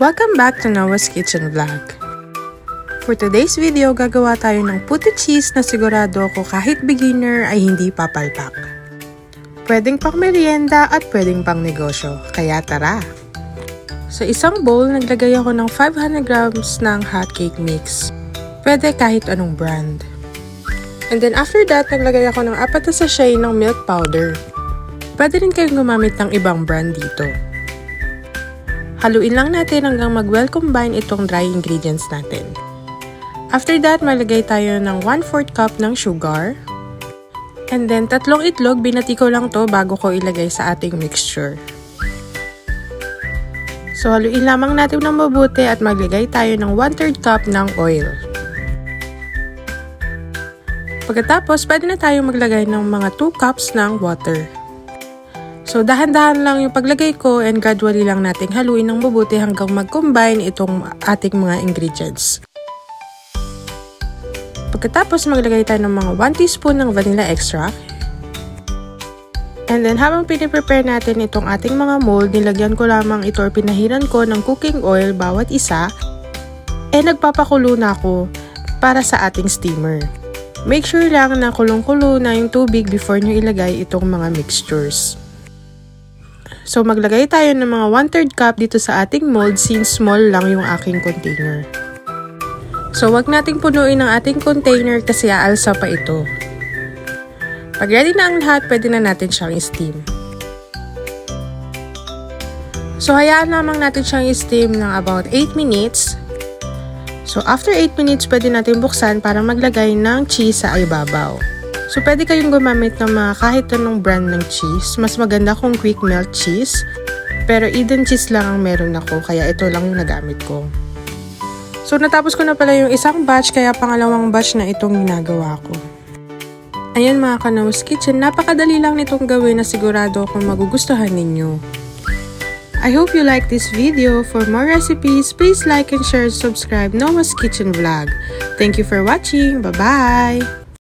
Welcome back to Noah's Kitchen Vlog. For today's video, gagawa tayo ng putty cheese na sigurado ako kahit beginner ay hindi papalpak. Pwedeng pang merienda at pwedeng pang negosyo, kaya tara! Sa isang bowl, naglagay ako ng 500 grams ng hot cake mix. Pwede kahit anong brand. And then after that, naglagay ako ng 4 na sachet ng milk powder. Pwede rin kayong gumamit ng ibang brand dito. Haluin lang natin hanggang mag-well combine itong dry ingredients natin. After that, maglagay tayo ng 1/4 cup ng sugar. And then 3 itlog, binati ko lang to bago ko ilagay sa ating mixture. So haluin lamang natin ng mabuti at maglagay tayo ng 1/3 cup ng oil. Pagkatapos, pwede na tayo maglagay ng mga 2 cups ng water. So, dahan-dahan lang yung paglagay ko and gradually lang nating haluin ng mabuti hanggang mag-combine itong ating mga ingredients. Pagkatapos, maglagay tayo ng mga 1 teaspoon ng vanilla extract. And then, habang piniprepare natin itong ating mga mold, nilagyan ko lamang ito or pinahiran ko ng cooking oil bawat isa. Nagpapakulo na ako para sa ating steamer. Make sure lang na kulong-kulo na yung tubig before nyo ilagay itong mga mixtures. So, maglagay tayo ng mga 1/3 cup dito sa ating mold since small lang yung aking container. So, wag nating punuin ang ating container kasi aalsa pa ito. Pag ready na ang lahat, pwede na natin siyang i-steam. So, hayaan lamang natin siyang i-steam ng about 8 minutes. So, after 8 minutes, pwede natin buksan para maglagay ng cheese sa ibabaw. So, pwede kayong gumamit ng mga kahit anong brand ng cheese. Mas maganda kung quick melt cheese. Pero Eden cheese lang ang meron ako, kaya ito lang yung nagamit ko. So, natapos ko na pala yung isang batch, kaya pangalawang batch na itong ginagawa ko. Ayan mga ka-Noah's Kitchen, napakadali lang nitong gawin na sigurado akong magugustuhan ninyo. I hope you like this video. For more recipes, please like and share and subscribe Noah's Kitchen Vlog. Thank you for watching. Bye-bye!